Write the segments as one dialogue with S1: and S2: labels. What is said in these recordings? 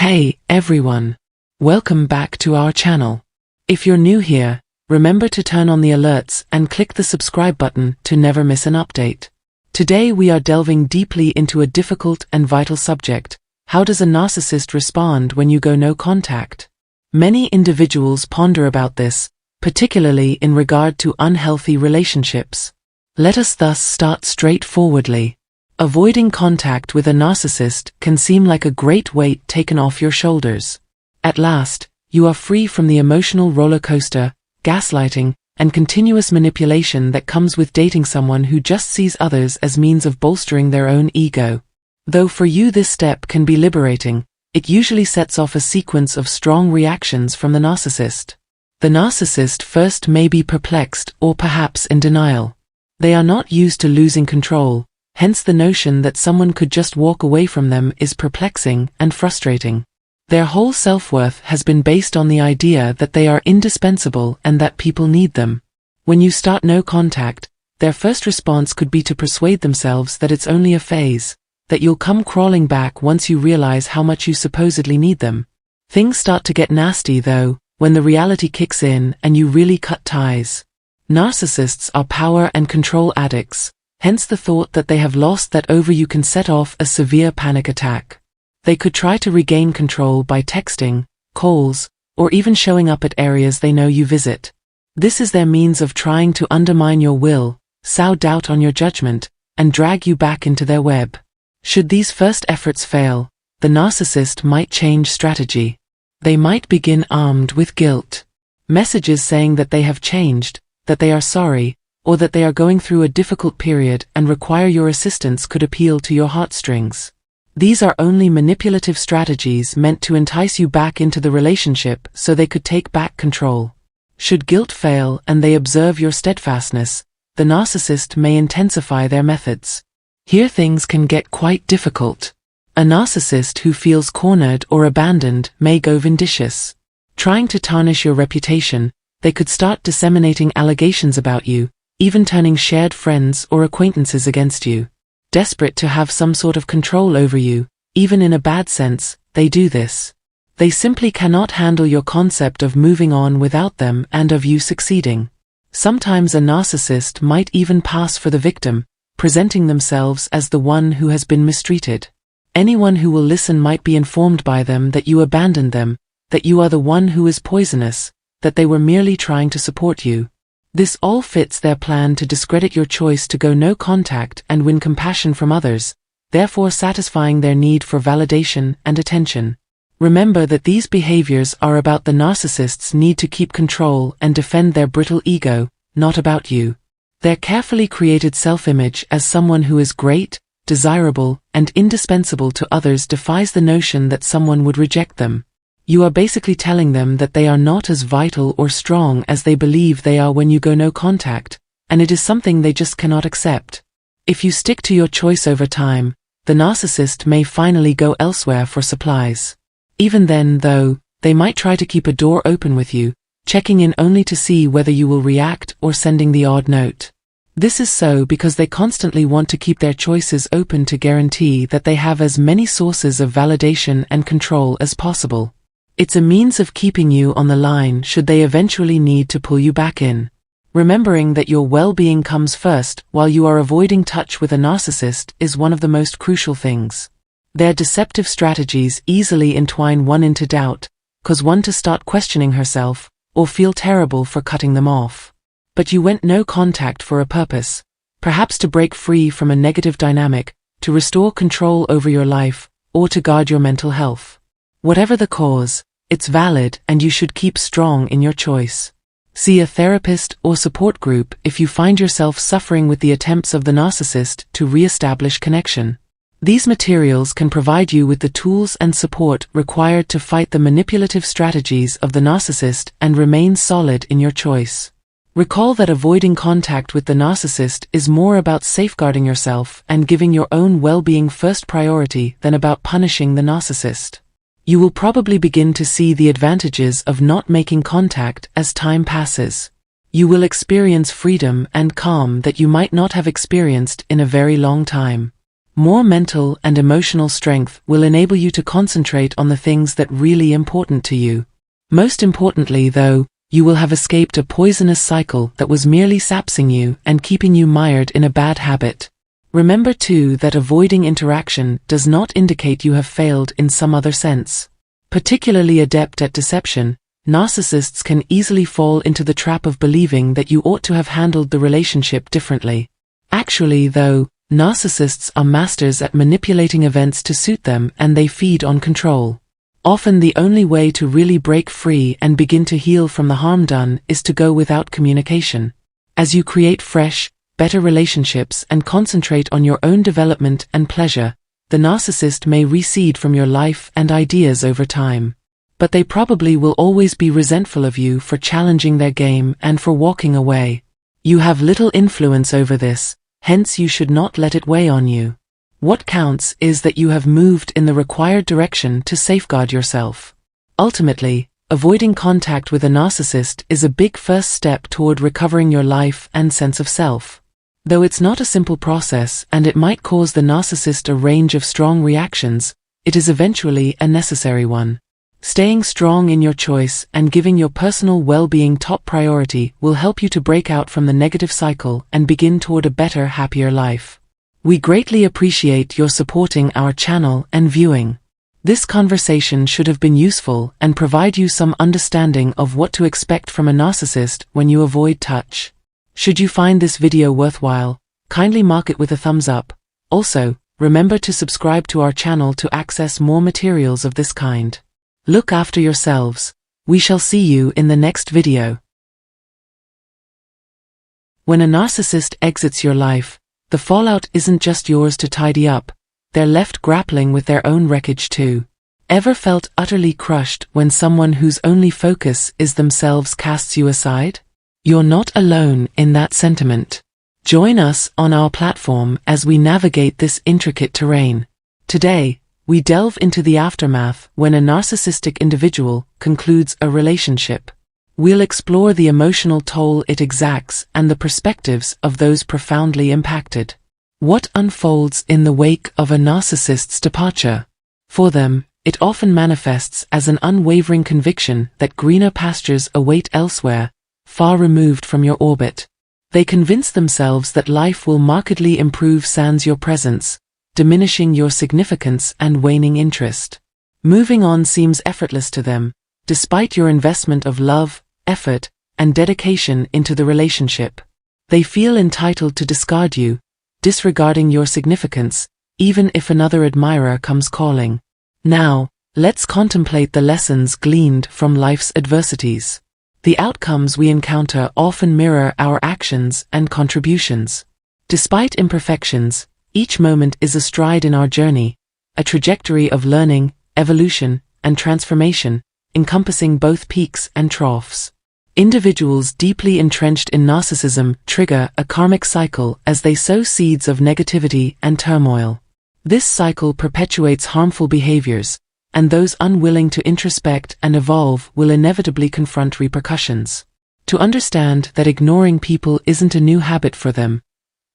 S1: Hey, everyone. Welcome back to our channel. If you're new here, remember to turn on the alerts and click the subscribe button to never miss an update. Today we are delving deeply into a difficult and vital subject. How does a narcissist respond when you go no contact? Many individuals ponder about this, particularly in regard to unhealthy relationships. Let us thus start straightforwardly. Avoiding contact with a narcissist can seem like a great weight taken off your shoulders. At last, you are free from the emotional roller coaster, gaslighting, and continuous manipulation that comes with dating someone who just sees others as means of bolstering their own ego. Though for you this step can be liberating, it usually sets off a sequence of strong reactions from the narcissist. The narcissist first may be perplexed or perhaps in denial. They are not used to losing control. Hence the notion that someone could just walk away from them is perplexing and frustrating. Their whole self-worth has been based on the idea that they are indispensable and that people need them. When you start no contact, their first response could be to persuade themselves that it's only a phase, that you'll come crawling back once you realize how much you supposedly need them. Things start to get nasty though, when the reality kicks in and you really cut ties. Narcissists are power and control addicts. Hence the thought that they have lost that over you can set off a severe panic attack. They could try to regain control by texting, calls, or even showing up at areas they know you visit. This is their means of trying to undermine your will, sow doubt on your judgment, and drag you back into their web. Should these first efforts fail, the narcissist might change strategy. They might begin armed with guilt. Messages saying that they have changed, that they are sorry, or that they are going through a difficult period and require your assistance could appeal to your heartstrings. These are only manipulative strategies meant to entice you back into the relationship so they could take back control. Should guilt fail and they observe your steadfastness, the narcissist may intensify their methods. Here things can get quite difficult. A narcissist who feels cornered or abandoned may go vindicious. Trying to tarnish your reputation, they could start disseminating allegations about you, even turning shared friends or acquaintances against you. Desperate to have some sort of control over you, even in a bad sense, they do this. They simply cannot handle your concept of moving on without them and of you succeeding. Sometimes a narcissist might even pass for the victim, presenting themselves as the one who has been mistreated. Anyone who will listen might be informed by them that you abandoned them, that you are the one who is poisonous, that they were merely trying to support you. This all fits their plan to discredit your choice to go no contact and win compassion from others, therefore satisfying their need for validation and attention. Remember that these behaviors are about the narcissist's need to keep control and defend their brittle ego, not about you. Their carefully created self-image as someone who is great, desirable, and indispensable to others defies the notion that someone would reject them. You are basically telling them that they are not as vital or strong as they believe they are when you go no contact, and it is something they just cannot accept. If you stick to your choice over time, the narcissist may finally go elsewhere for supplies. Even then, though, they might try to keep a door open with you, checking in only to see whether you will react or sending the odd note. This is so because they constantly want to keep their choices open to guarantee that they have as many sources of validation and control as possible. It's a means of keeping you on the line should they eventually need to pull you back in. Remembering that your well-being comes first while you are avoiding touch with a narcissist is one of the most crucial things. Their deceptive strategies easily entwine one into doubt, cause one to start questioning herself, or feel terrible for cutting them off. But you went no contact for a purpose, perhaps to break free from a negative dynamic, to restore control over your life, or to guard your mental health. Whatever the cause, it's valid and you should keep strong in your choice. See a therapist or support group if you find yourself suffering with the attempts of the narcissist to re-establish connection. These materials can provide you with the tools and support required to fight the manipulative strategies of the narcissist and remain solid in your choice. Recall that avoiding contact with the narcissist is more about safeguarding yourself and giving your own well-being first priority than about punishing the narcissist. You will probably begin to see the advantages of not making contact as time passes. You will experience freedom and calm that you might not have experienced in a very long time. More mental and emotional strength will enable you to concentrate on the things that really important to you. Most importantly, though, you will have escaped a poisonous cycle that was merely sapsing you and keeping you mired in a bad habit. Remember too that avoiding interaction does not indicate you have failed in some other sense. Particularly adept at deception, narcissists can easily fall into the trap of believing that you ought to have handled the relationship differently. Actually, though, narcissists are masters at manipulating events to suit them, and they feed on control. Often the only way to really break free and begin to heal from the harm done is to go without communication. As you create fresh, better relationships and concentrate on your own development and pleasure, the narcissist may recede from your life and ideas over time. But they probably will always be resentful of you for challenging their game and for walking away. You have little influence over this, hence you should not let it weigh on you. What counts is that you have moved in the required direction to safeguard yourself. Ultimately, avoiding contact with a narcissist is a big first step toward recovering your life and sense of self. Though it's not a simple process and it might cause the narcissist a range of strong reactions, it is eventually a necessary one. Staying strong in your choice and giving your personal well-being top priority will help you to break out from the negative cycle and begin toward a better, happier life. We greatly appreciate your supporting our channel and viewing. This conversation should have been useful and provide you some understanding of what to expect from a narcissist when you avoid touch. Should you find this video worthwhile, kindly mark it with a thumbs up. Also, remember to subscribe to our channel to access more materials of this kind. Look after yourselves. We shall see you in the next video. When a narcissist exits your life, the fallout isn't just yours to tidy up, they're left grappling with their own wreckage too. Ever felt utterly crushed when someone whose only focus is themselves casts you aside? You're not alone in that sentiment. Join us on our platform as we navigate this intricate terrain. Today, we delve into the aftermath when a narcissistic individual concludes a relationship. We'll explore the emotional toll it exacts and the perspectives of those profoundly impacted. What unfolds in the wake of a narcissist's departure? For them, it often manifests as an unwavering conviction that greener pastures await elsewhere, far removed from your orbit. They convince themselves that life will markedly improve sans your presence, diminishing your significance and waning interest. Moving on seems effortless to them, despite your investment of love, effort, and dedication into the relationship. They feel entitled to discard you, disregarding your significance, even if another admirer comes calling. Now, let's contemplate the lessons gleaned from life's adversities. The outcomes we encounter often mirror our actions and contributions. Despite imperfections, each moment is a stride in our journey, a trajectory of learning, evolution, and transformation, encompassing both peaks and troughs. Individuals deeply entrenched in narcissism trigger a karmic cycle as they sow seeds of negativity and turmoil. This cycle perpetuates harmful behaviors, and those unwilling to introspect and evolve will inevitably confront repercussions. To understand that ignoring people isn't a new habit for them,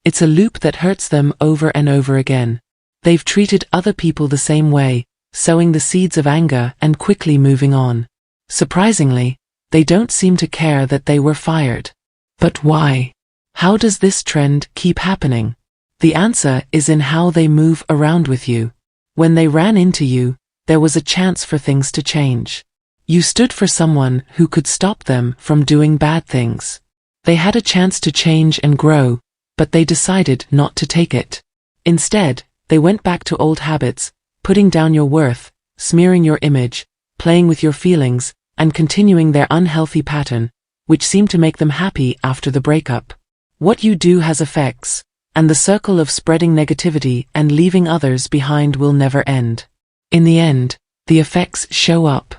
S1: it's a loop that hurts them over and over again. They've treated other people the same way, sowing the seeds of anger and quickly moving on. Surprisingly, they don't seem to care that they were fired. But why? How does this trend keep happening? The answer is in how they move around with you. When they ran into you, there was a chance for things to change. You stood for someone who could stop them from doing bad things. They had a chance to change and grow, but they decided not to take it. Instead, they went back to old habits, putting down your worth, smearing your image, playing with your feelings, and continuing their unhealthy pattern, which seemed to make them happy after the breakup. What you do has effects, and the circle of spreading negativity and leaving others behind will never end. In the end, the effects show up.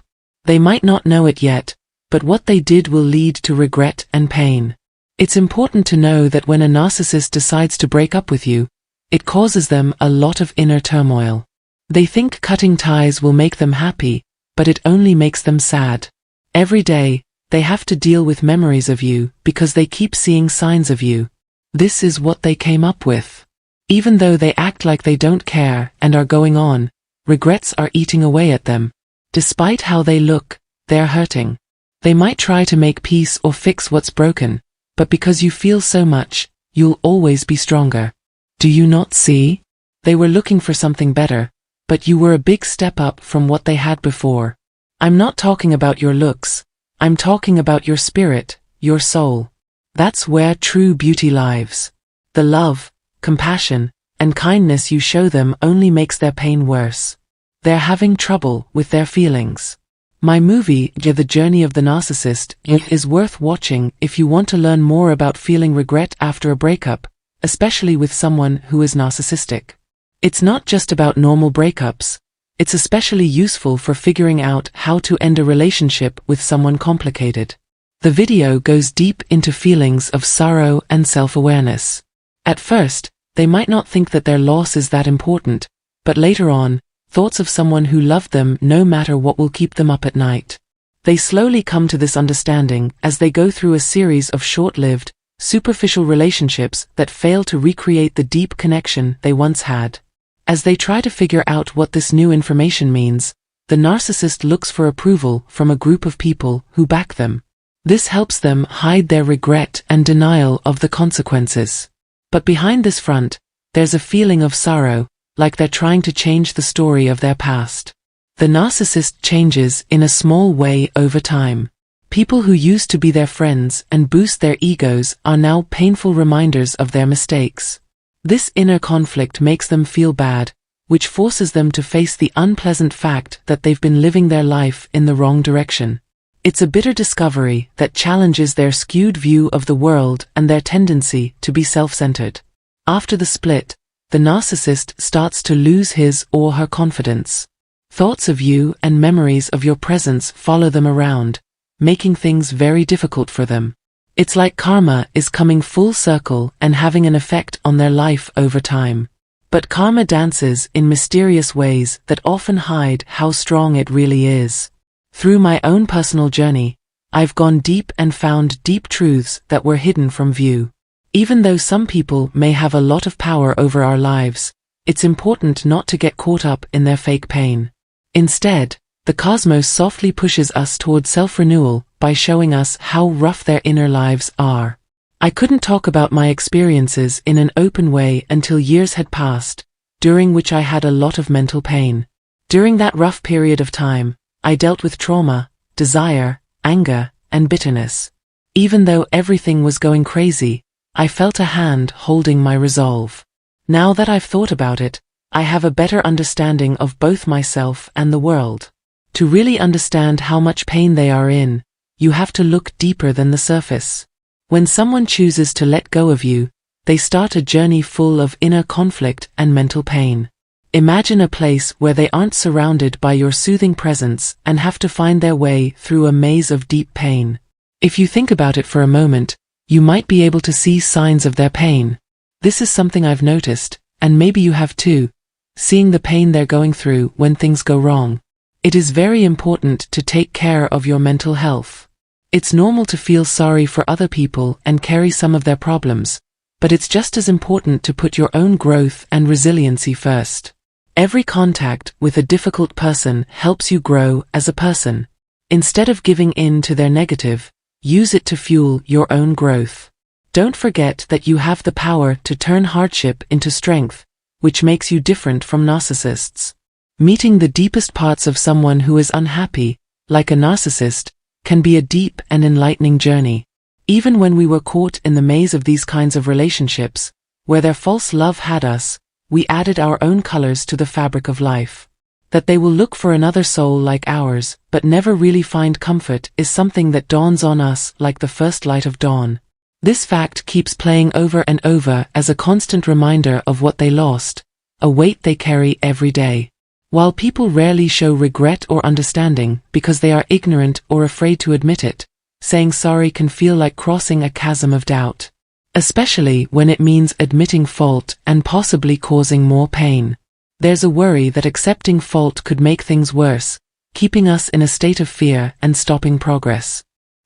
S1: They might not know it yet, but what they did will lead to regret and pain. It's important to know that when a narcissist decides to break up with you, it causes them a lot of inner turmoil. They think cutting ties will make them happy, but it only makes them sad. Every day, they have to deal with memories of you because they keep seeing signs of you. This is what they came up with. Even though they act like they don't care and are going on, regrets are eating away at them. Despite how they look, they're hurting. They might try to make peace or fix what's broken, but because you feel so much, you'll always be stronger. Do you not see? They were looking for something better, but you were a big step up from what they had before. I'm not talking about your looks, I'm talking about your spirit, your soul. That's where true beauty lives. The love, compassion, and kindness you show them only makes their pain worse. They're having trouble with their feelings. My movie, The Journey of the Narcissist, is worth watching if you want to learn more about feeling regret after a breakup, especially with someone who is narcissistic. It's not just about normal breakups. It's especially useful for figuring out how to end a relationship with someone complicated. The video goes deep into feelings of sorrow and self-awareness. At first, they might not think that their loss is that important, but later on, thoughts of someone who loved them no matter what will keep them up at night. They slowly come to this understanding as they go through a series of short-lived, superficial relationships that fail to recreate the deep connection they once had. As they try to figure out what this new information means, the narcissist looks for approval from a group of people who back them. This helps them hide their regret and denial of the consequences. But behind this front, there's a feeling of sorrow, like they're trying to change the story of their past. The narcissist changes in a small way over time. People who used to be their friends and boost their egos are now painful reminders of their mistakes. This inner conflict makes them feel bad, which forces them to face the unpleasant fact that they've been living their life in the wrong direction. It's a bitter discovery that challenges their skewed view of the world and their tendency to be self-centered. After the split, the narcissist starts to lose his or her confidence. Thoughts of you and memories of your presence follow them around, making things very difficult for them. It's like karma is coming full circle and having an effect on their life over time. But karma dances in mysterious ways that often hide how strong it really is. Through my own personal journey, I've gone deep and found deep truths that were hidden from view. Even though some people may have a lot of power over our lives, it's important not to get caught up in their fake pain. Instead, the cosmos softly pushes us toward self-renewal by showing us how rough their inner lives are. I couldn't talk about my experiences in an open way until years had passed, during which I had a lot of mental pain. During that rough period of time, I dealt with trauma, desire, anger, and bitterness. Even though everything was going crazy, I felt a hand holding my resolve. Now that I've thought about it, I have a better understanding of both myself and the world. To really understand how much pain they are in, you have to look deeper than the surface. When someone chooses to let go of you, they start a journey full of inner conflict and mental pain. Imagine a place where they aren't surrounded by your soothing presence and have to find their way through a maze of deep pain. If you think about it for a moment, you might be able to see signs of their pain. This is something I've noticed, and maybe you have too, seeing the pain they're going through when things go wrong. It is very important to take care of your mental health. It's normal to feel sorry for other people and carry some of their problems, but it's just as important to put your own growth and resiliency first. Every contact with a difficult person helps you grow as a person. Instead of giving in to their negative, use it to fuel your own growth. Don't forget that you have the power to turn hardship into strength, which makes you different from narcissists. Meeting the deepest parts of someone who is unhappy, like a narcissist, can be a deep and enlightening journey. Even when we were caught in the maze of these kinds of relationships, where their false love had us, we added our own colors to the fabric of life. That they will look for another soul like ours, but never really find comfort is something that dawns on us like the first light of dawn. This fact keeps playing over and over as a constant reminder of what they lost, a weight they carry every day. While people rarely show regret or understanding because they are ignorant or afraid to admit it, saying sorry can feel like crossing a chasm of doubt. Especially when it means admitting fault and possibly causing more pain. There's a worry that accepting fault could make things worse, keeping us in a state of fear and stopping progress.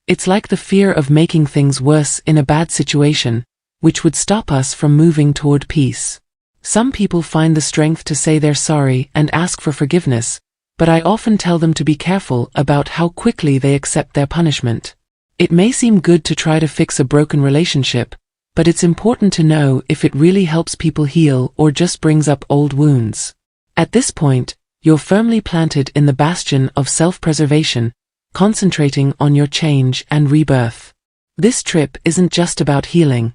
S1: It's like the fear of making things worse in a bad situation, which would stop us from moving toward peace. Some people find the strength to say they're sorry and ask for forgiveness, but I often tell them to be careful about how quickly they accept their punishment. It may seem good to try to fix a broken relationship, but it's important to know if it really helps people heal or just brings up old wounds. At this point, you're firmly planted in the bastion of self-preservation, concentrating on your change and rebirth. This trip isn't just about healing.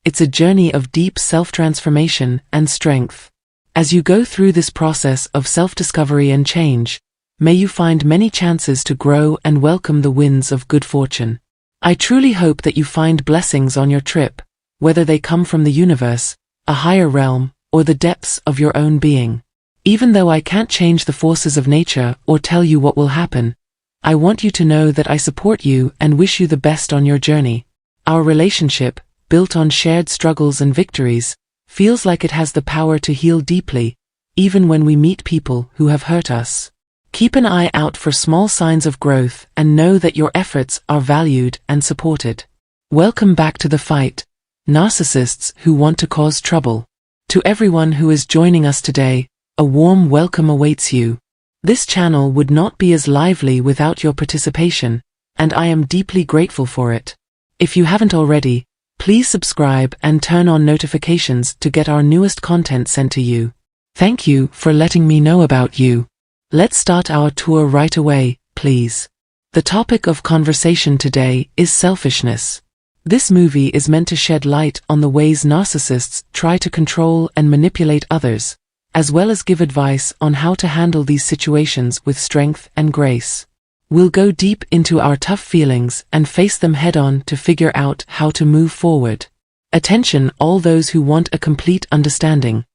S1: It's a journey of deep self-transformation and strength. As you go through this process of self-discovery and change, may you find many chances to grow and welcome the winds of good fortune. I truly hope that you find blessings on your trip, whether they come from the universe, a higher realm, or the depths of your own being. Even though I can't change the forces of nature or tell you what will happen, I want you to know that I support you and wish you the best on your journey. Our relationship, built on shared struggles and victories, feels like it has the power to heal deeply, even when we meet people who have hurt us. Keep an eye out for small signs of growth and know that your efforts are valued and supported. Welcome back to the fight, narcissists who want to cause trouble. To everyone who is joining us today, a warm welcome awaits you. This channel would not be as lively without your participation, and I am deeply grateful for it. If you haven't already, please subscribe and turn on notifications to get our newest content sent to you. Thank you for letting me know about you. Let's start our tour right away, please. The topic of conversation today is selfishness. This movie is meant to shed light on the ways narcissists try to control and manipulate others, as well as give advice on how to handle these situations with strength and grace. We'll go deep into our tough feelings and face them head-on to figure out how to move forward. Attention all those who want a complete understanding.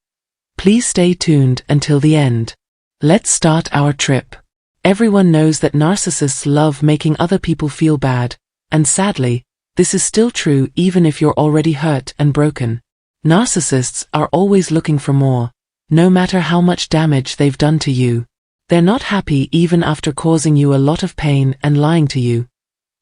S1: Please stay tuned until the end. Let's start our trip. Everyone knows that narcissists love making other people feel bad, and sadly, this is still true even if you're already hurt and broken. Narcissists are always looking for more, no matter how much damage they've done to you. They're not happy even after causing you a lot of pain and lying to you.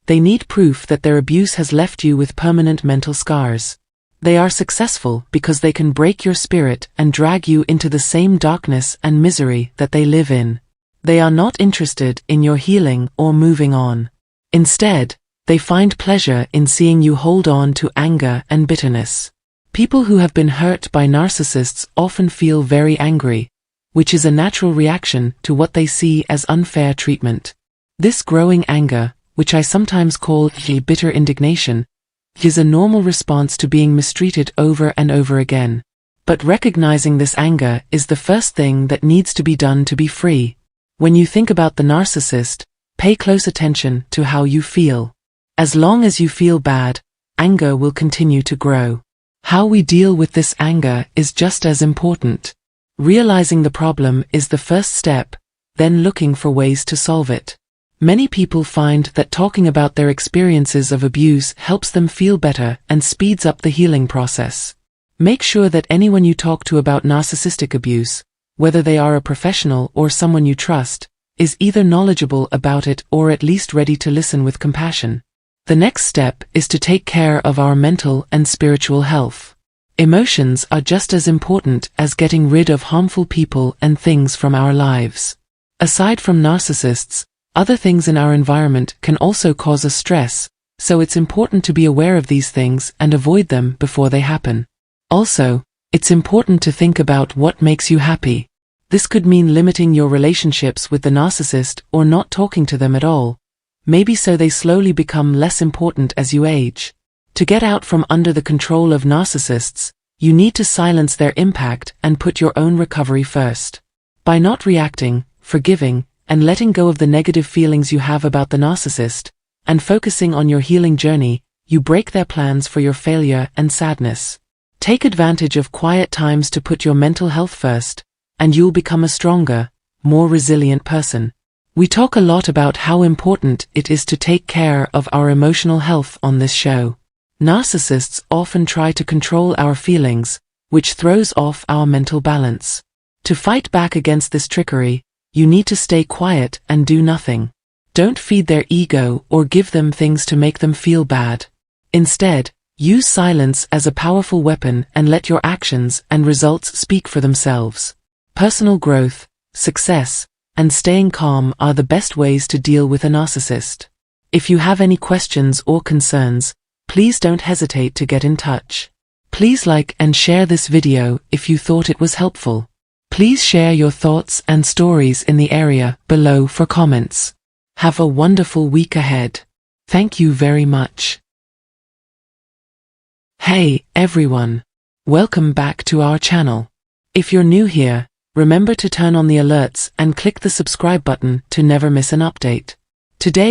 S1: They need proof that their abuse has left you with permanent mental scars. They are successful because they can break your spirit and drag you into the same darkness and misery that they live in. They are not interested in your healing or moving on. Instead, they find pleasure in seeing you hold on to anger and bitterness. People who have been hurt by narcissists often feel very angry, which is a natural reaction to what they see as unfair treatment. This growing anger, which I sometimes call a bitter indignation, is a normal response to being mistreated over and over again. But recognizing this anger is the first thing that needs to be done to be free. When you think about the narcissist, pay close attention to how you feel. As long as you feel bad, anger will continue to grow. How we deal with this anger is just as important. Realizing the problem is the first step, then looking for ways to solve it. Many people find that talking about their experiences of abuse helps them feel better and speeds up the healing process. Make sure that anyone you talk to about narcissistic abuse, whether they are a professional or someone you trust, is either knowledgeable about it or at least ready to listen with compassion. The next step is to take care of our mental and spiritual health. Emotions are just as important as getting rid of harmful people and things from our lives. Aside from narcissists, other things in our environment can also cause us stress, so it's important to be aware of these things and avoid them before they happen. Also, it's important to think about what makes you happy. This could mean limiting your relationships with the narcissist or not talking to them at all, maybe so they slowly become less important as you age. To get out from under the control of narcissists, you need to silence their impact and put your own recovery first. By not reacting, forgiving, and letting go of the negative feelings you have about the narcissist, and focusing on your healing journey, you break their plans for your failure and sadness. Take advantage of quiet times to put your mental health first, and you'll become a stronger, more resilient person. We talk a lot about how important it is to take care of our emotional health on this show. Narcissists often try to control our feelings, which throws off our mental balance. To fight back against this trickery, you need to stay quiet and do nothing. Don't feed their ego or give them things to make them feel bad. Instead, Use silence as a powerful weapon and let your actions and results speak for themselves. Personal growth, success, and staying calm are the best ways to deal with a narcissist. If you have any questions or concerns, please don't hesitate to get in touch. Please like and share this video if you thought it was helpful. Please share your thoughts and stories in the area below for comments. Have a wonderful week ahead. Thank you very much. Hey, everyone. Welcome back to our channel. If you're new here, remember to turn on the alerts and click the subscribe button to never miss an update. Today